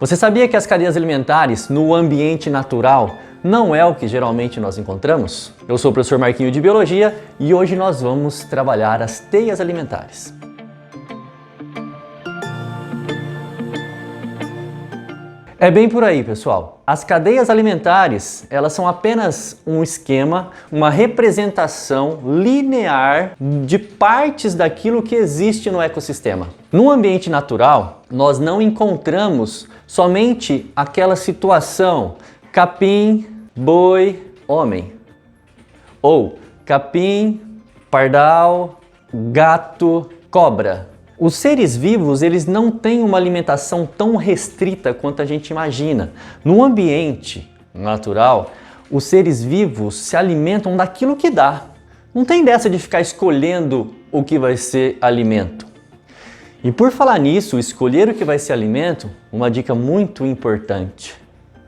Você sabia que as cadeias alimentares no ambiente natural não é o que geralmente nós encontramos? Eu sou o professor Marquinho de Biologia e hoje nós vamos trabalhar as teias alimentares. É bem por aí, pessoal. As cadeias alimentares, elas são apenas um esquema, uma representação linear de partes daquilo que existe no ecossistema. No ambiente natural, nós não encontramos somente aquela situação capim, boi, homem, ou capim, pardal, gato, cobra. Os seres vivos, eles não têm uma alimentação tão restrita quanto a gente imagina. No ambiente natural, os seres vivos se alimentam daquilo que dá. Não tem dessa de ficar escolhendo o que vai ser alimento. E por falar nisso, escolher o que vai ser alimento, uma dica muito importante.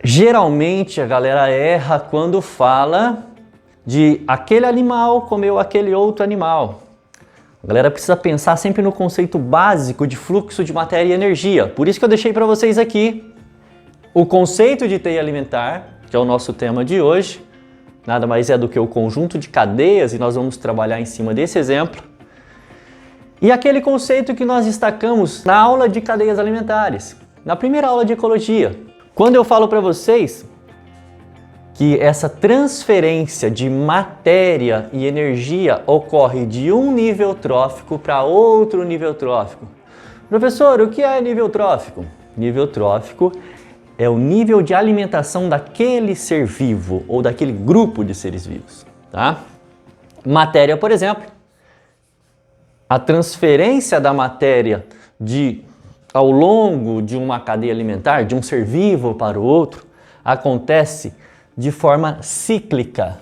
Geralmente a galera erra quando fala de aquele animal comeu aquele outro animal. A galera precisa pensar sempre no conceito básico de fluxo de matéria e energia. Por isso que eu deixei para vocês aqui o conceito de teia alimentar, que é o nosso tema de hoje. Nada mais é do que o conjunto de cadeias e nós vamos trabalhar em cima desse exemplo. E aquele conceito que nós destacamos na aula de cadeias alimentares, na primeira aula de ecologia. Quando eu falo para vocês que essa transferência de matéria e energia ocorre de um nível trófico para outro nível trófico. Professor, o que é nível trófico? Nível trófico é o nível de alimentação daquele ser vivo ou daquele grupo de seres vivos, tá? Matéria, por exemplo, a transferência da matéria ao longo de uma cadeia alimentar, de um ser vivo para o outro, acontece de forma cíclica.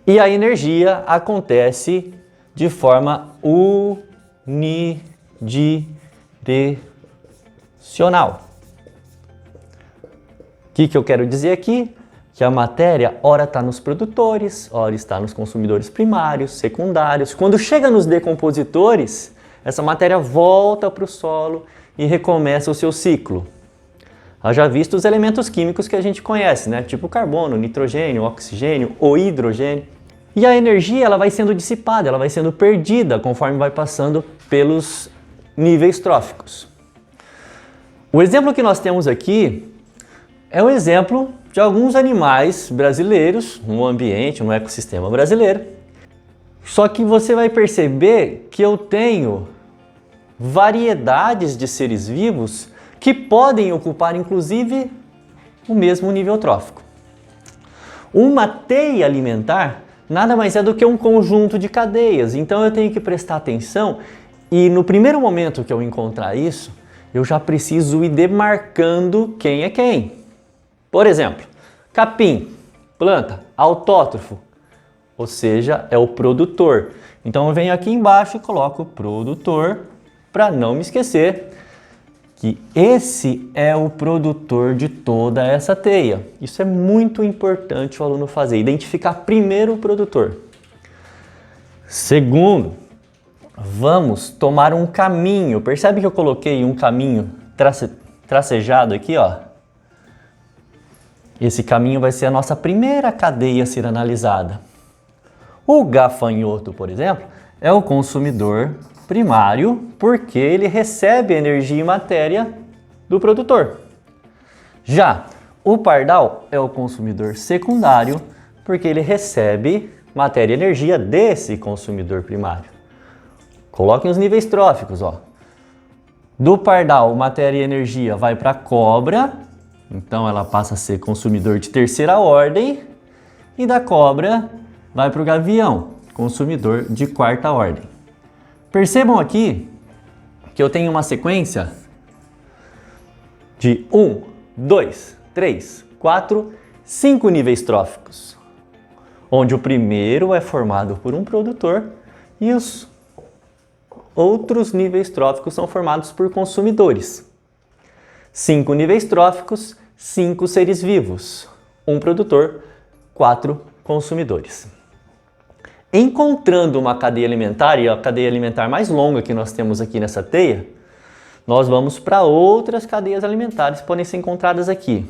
E a energia acontece de forma unidirecional. O que eu quero dizer aqui? Que a matéria ora está nos produtores, ora está nos consumidores primários, secundários. Quando chega nos decompositores, essa matéria volta para o solo e recomeça o seu ciclo. Haja visto os elementos químicos que a gente conhece, né? Tipo carbono, nitrogênio, oxigênio ou hidrogênio. E a energia ela vai sendo dissipada, ela vai sendo perdida conforme vai passando pelos níveis tróficos. O exemplo que nós temos aqui é o exemplo de alguns animais brasileiros no ambiente, no ecossistema brasileiro. Só que você vai perceber que eu tenho variedades de seres vivos que podem ocupar inclusive o mesmo nível trófico. Uma teia alimentar nada mais é do que um conjunto de cadeias, então eu tenho que prestar atenção e no primeiro momento que eu encontrar isso, eu já preciso ir demarcando quem é quem. Por exemplo, capim, planta, autótrofo, ou seja, é o produtor. Então eu venho aqui embaixo e coloco produtor, para não me esquecer que esse é o produtor de toda essa teia. Isso é muito importante o aluno fazer, identificar primeiro o produtor. Segundo, vamos tomar um caminho. Percebe que eu coloquei um caminho tracejado aqui, ó? Esse caminho vai ser a nossa primeira cadeia a ser analisada. O gafanhoto, por exemplo, é o consumidor primário porque ele recebe energia e matéria do produtor. Já o pardal é o consumidor secundário porque ele recebe matéria e energia desse consumidor primário. Coloquem os níveis tróficos, ó. Do pardal, matéria e energia vai para a cobra, então ela passa a ser consumidor de terceira ordem, e da cobra vai para o gavião, consumidor de quarta ordem. Percebam aqui que eu tenho uma sequência de 1, 2, 3, 4, 5 níveis tróficos, onde o primeiro é formado por um produtor e os outros níveis tróficos são formados por consumidores. 5 níveis tróficos, 5 seres vivos, um produtor, 4 consumidores. Encontrando uma cadeia alimentar, e a cadeia alimentar mais longa que nós temos aqui nessa teia, nós vamos para outras cadeias alimentares que podem ser encontradas aqui.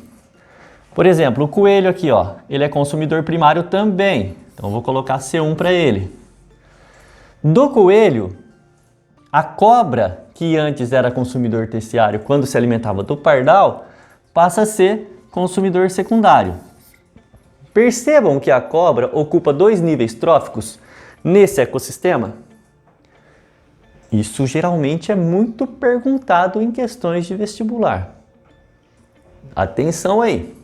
Por exemplo, o coelho aqui, ó, ele é consumidor primário também. Então eu vou colocar C1 para ele. Do coelho, a cobra, que antes era consumidor terciário quando se alimentava do pardal, passa a ser consumidor secundário. Percebam que a cobra ocupa 2 níveis tróficos nesse ecossistema? Isso geralmente é muito perguntado em questões de vestibular. Atenção aí!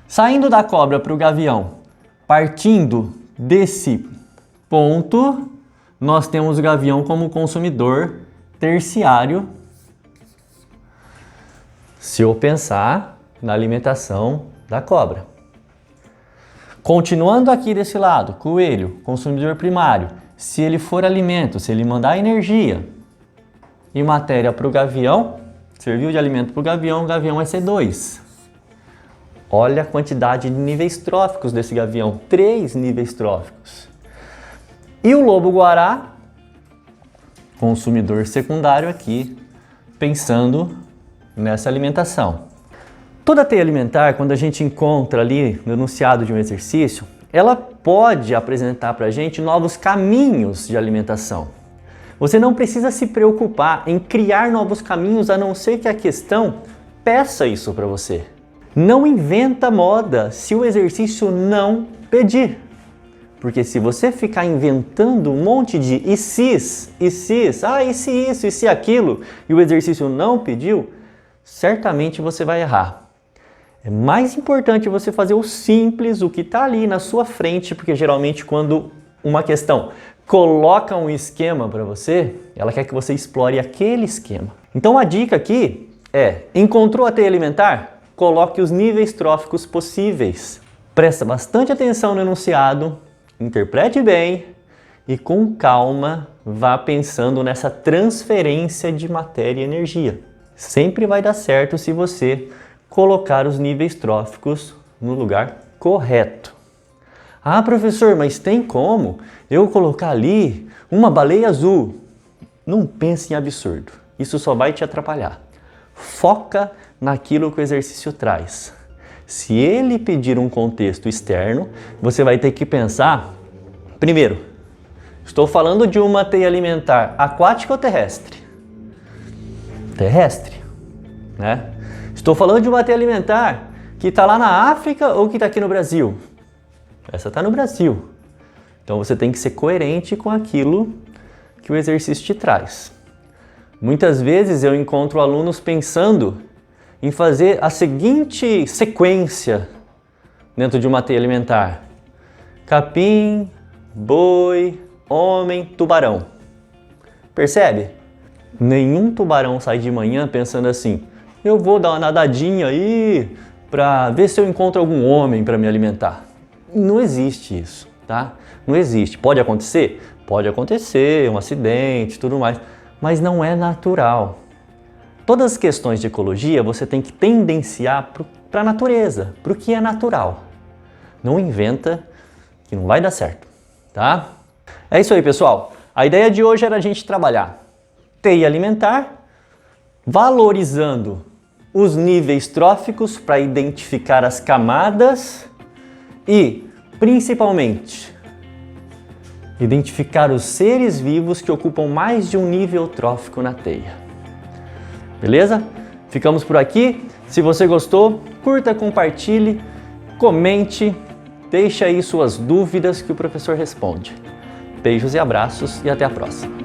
Saindo da cobra para o gavião, partindo desse ponto, nós temos o gavião como consumidor terciário, se eu pensar na alimentação da cobra. Continuando aqui desse lado, coelho, consumidor primário, se ele for alimento, se ele mandar energia e matéria para o gavião, serviu de alimento para o gavião é C2. Olha a quantidade de níveis tróficos desse gavião, 3 níveis tróficos. E o lobo-guará, consumidor secundário aqui, pensando nessa alimentação. Toda teia alimentar, quando a gente encontra ali no enunciado de um exercício, ela pode apresentar para a gente novos caminhos de alimentação. Você não precisa se preocupar em criar novos caminhos, a não ser que a questão peça isso para você. Não inventa moda se o exercício não pedir. Porque se você ficar inventando um monte de e se isso, e se aquilo, e o exercício não pediu, certamente você vai errar. É mais importante você fazer o simples, o que está ali na sua frente, porque geralmente quando uma questão coloca um esquema para você, ela quer que você explore aquele esquema. Então a dica aqui é, encontrou a teia alimentar? Coloque os níveis tróficos possíveis. Presta bastante atenção no enunciado, interprete bem e com calma vá pensando nessa transferência de matéria e energia. Sempre vai dar certo se você colocar os níveis tróficos no lugar correto. Ah, professor, mas tem como eu colocar ali uma baleia azul? Não pense em absurdo. Isso só vai te atrapalhar. Foca naquilo que o exercício traz. Se ele pedir um contexto externo, você vai ter que pensar, primeiro, estou falando de uma teia alimentar aquática ou terrestre? Terrestre, né? Estou falando de uma teia alimentar que está lá na África ou que está aqui no Brasil? Essa está no Brasil. Então você tem que ser coerente com aquilo que o exercício te traz. Muitas vezes eu encontro alunos pensando em fazer a seguinte sequência dentro de uma teia alimentar: capim, boi, homem, tubarão. Percebe? Nenhum tubarão sai de manhã pensando assim: eu vou dar uma nadadinha aí para ver se eu encontro algum homem para me alimentar. Não existe isso, tá? Não existe. Pode acontecer? Pode acontecer, um acidente, tudo mais, mas não é natural. Todas as questões de ecologia você tem que tendenciar para a natureza, para o que é natural. Não inventa que não vai dar certo, tá? É isso aí, pessoal. A ideia de hoje era a gente trabalhar teia alimentar, valorizando os níveis tróficos para identificar as camadas e, principalmente, identificar os seres vivos que ocupam mais de um nível trófico na teia. Beleza? Ficamos por aqui. Se você gostou, curta, compartilhe, comente, deixe aí suas dúvidas que o professor responde. Beijos e abraços e até a próxima.